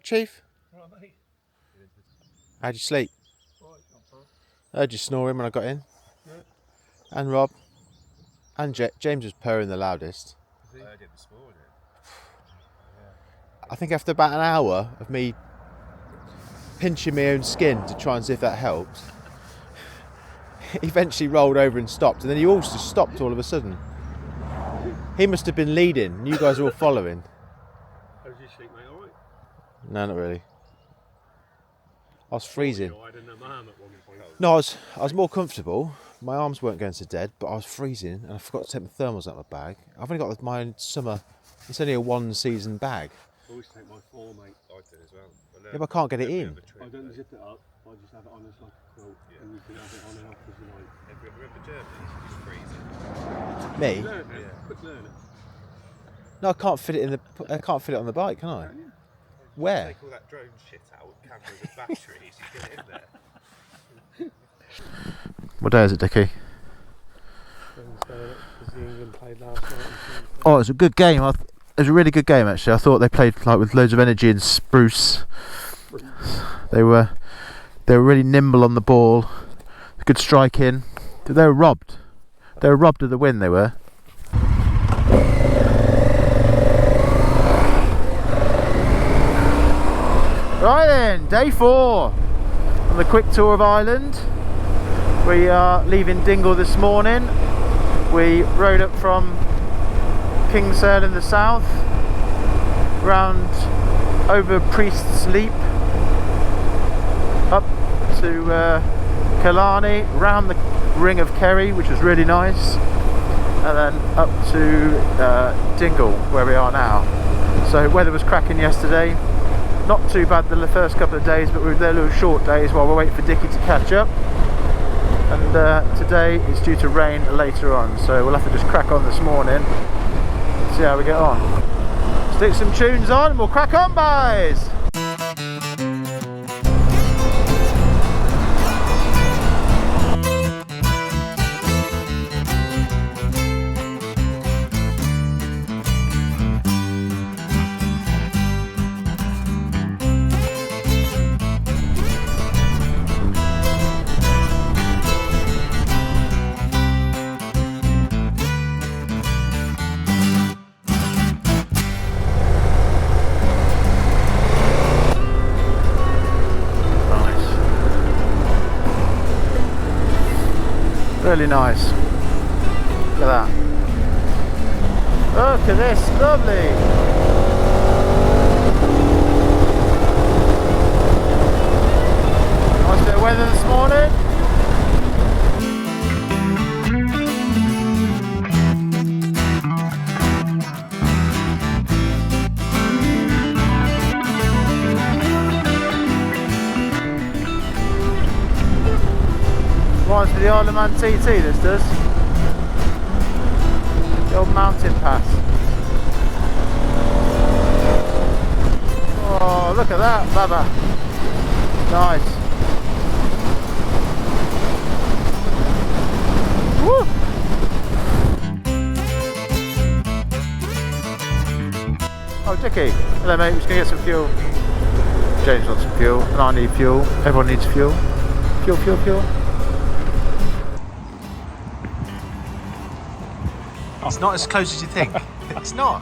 Chief? Right, mate. How'd you sleep? Right, not bad. I heard you snoring when I got in. Good. And Rob. And James was purring the loudest. I heard it this morning. I think after about an hour of me pinching my own skin to try and see if that helped, he eventually rolled over and stopped, and then he also stopped all of a sudden. He must have been leading, and you guys were all following. How's your sleep, mate? All right? No, not really. I was freezing. I didn't have my arm at one point. No, I was more comfortable. My arms weren't going to dead, but I was freezing, and I forgot to take my thermals out of my bag. I've only got my summer. It's only a one-season bag. I always take my 4, mate. I did as well. Yeah, but I can't get it in. I don't zip it up. I just have it on as like a quilt, and you can have it on and off as you like. Remember Germany? It was freezing. Me? Learn it. Quick learn it. No, I can't fit it in the. I can't fit it on the bike, can I? Where? Take all that drone shit out, cameras and batteries, you get it in there. What day is it, Dickie? Because the England played last night. Oh, it was a good game. It was a really good game, actually. I thought they played like with loads of energy and spruce. They were really nimble on the ball. Good striking. They were robbed. They were robbed of the win. They were. Right then, day 4 on the quick tour of Ireland. We are leaving Dingle this morning. We rode up from Kinsale in the south, round over Priest's Leap, up to Killarney, round the Ring of Kerry, which was really nice, and then up to Dingle, where we are now. So weather was cracking yesterday. Not too bad the first couple of days, but we were there little short days while we're waiting for Dickie to catch up. And today it's due to rain later on, so we'll have to just crack on this morning, see how we get on. Stick some tunes on and we'll crack on, boys! Really nice. Look at that. Look at this, lovely. Nice bit of weather this morning. Reminds me of the Isle of Man TT, this does. The old mountain pass. Oh, look at that, Baba. Nice. Woo! Oh, Dickie. Hello, mate. We're just going to get some fuel. James wants some fuel, and I need fuel. Everyone needs fuel. Fuel, fuel, fuel. It's not as close as you think. It's not.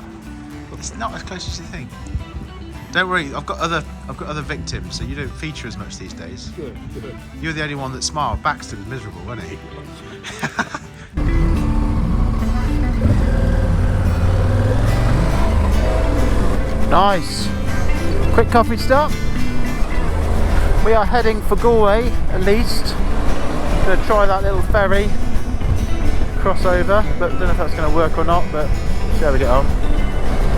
It's not as close as you think. Don't worry, I've got other victims, so you don't feature as much these days. Good, good. You're the only one that smiled. Baxter was miserable, wasn't he? Nice. Quick coffee stop. We are heading for Galway, at least. Gonna try that little ferry crossover, but don't know if that's going to work or not, but see how we get on.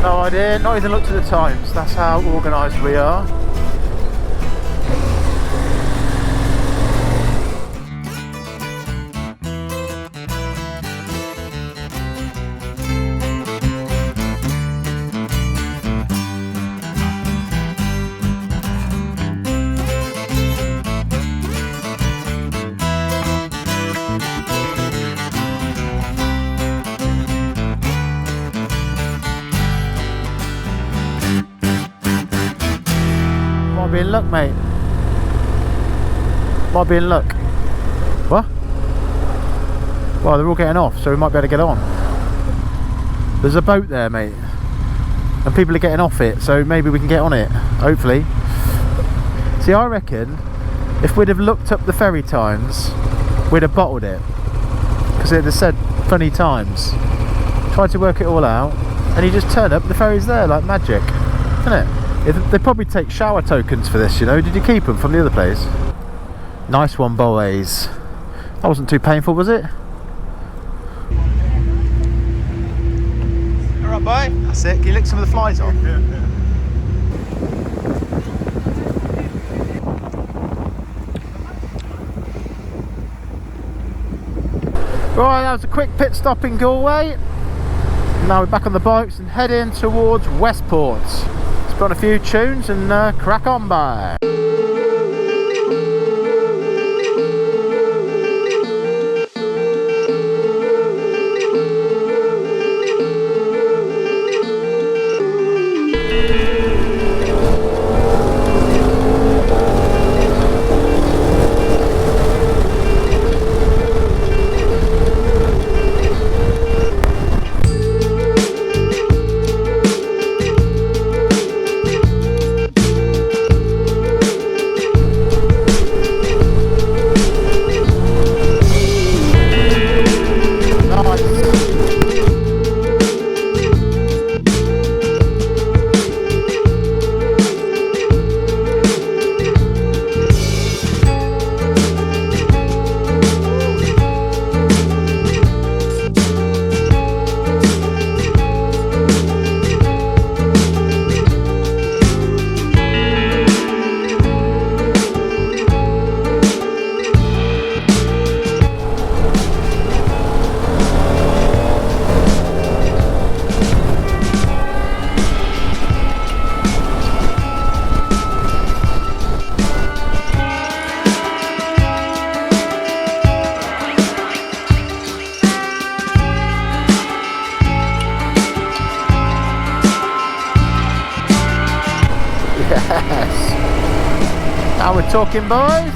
No idea, not even looked at the times. That's how organised we are. be in luck, mate. Might be in luck. What? Well, they're all getting off, so we might be able to get on. There's a boat there, mate, and people are getting off it, so maybe we can get on it, hopefully. See, I reckon if we'd have looked up the ferry times, we'd have bottled it, because it had said funny times. Tried to work it all out, and you just turn up, the ferry's there like magic, isn't it? They probably take shower tokens for this, you know. Did you keep them from the other place? Nice one, boys. That wasn't too painful, was it? Alright, boy. That's it. Can you lick some of the flies off? Yeah. Right, that was a quick pit stop in Galway. Now we're back on the bikes and heading towards Westport. Let's put on a few tunes and crack on by. Yes. Now we're talking, boys.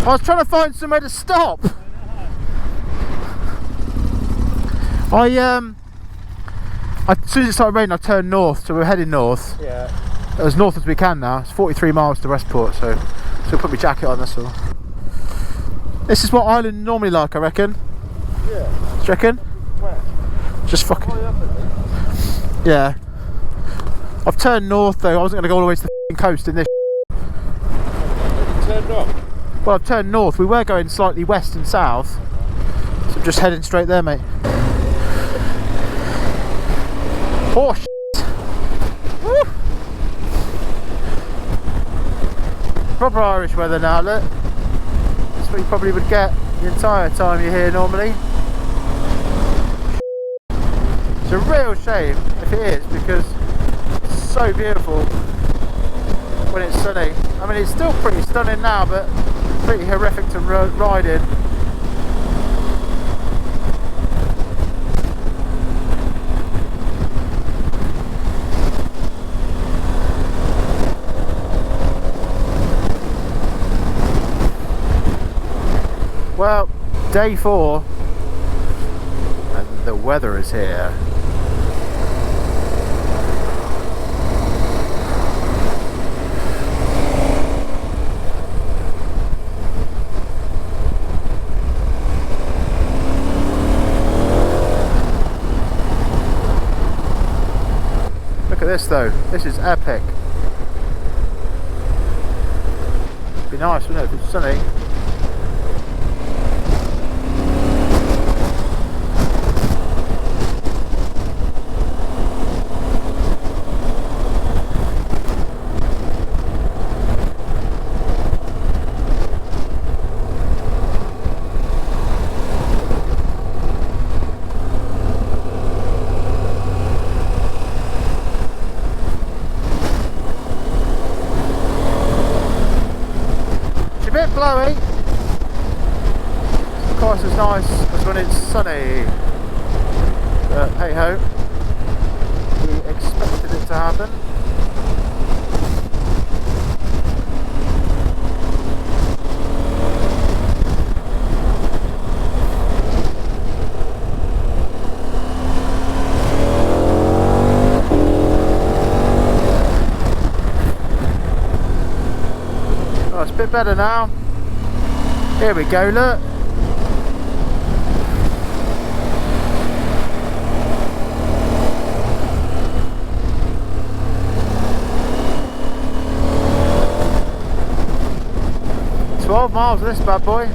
I was trying to find somewhere to stop. As soon as it started raining, I turned north, so we're heading north. Yeah. As north as we can now. It's 43 miles to Westport, so put my jacket on. That's all. This is what Ireland normally like, I reckon. Yeah. Do you reckon? Where? Just fucking. Yeah. I've turned north though. I wasn't going to go all the way to the coast in this. Turned off. Well, I've turned north. We were going slightly west and south, so I'm just heading straight there, mate. Oh shit! Woo! Proper Irish weather now, look. That's what you probably would get the entire time you're here normally. It's a real shame if it is, because it's so beautiful when it's sunny. I mean, it's still pretty stunning now, but pretty horrific to ride in. Well, day 4 and the weather is here. Look at this though, this is epic. Be nice, wouldn't it, if it's sunny? Blowy. Of course, it's nice as when it's sunny, but hey ho, we expected it to happen. Oh, it's a bit better now. Here we go, look. "12 miles of this bad boy."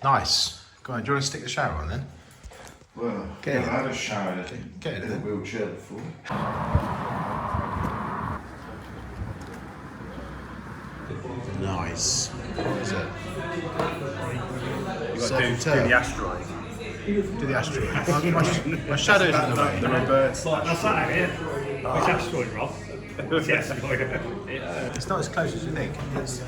Nice. Go on, do you want to stick the shower on then? Well, Get I've in. had a shower Get in in a then. wheelchair before. Nice. What is it? You got to Surf do and the asteroid. Do the asteroid. my shadow's in the way. The reverse. That's that, isn't it? Which asteroid, Rob? Which asteroid? It's not as close as you think. It's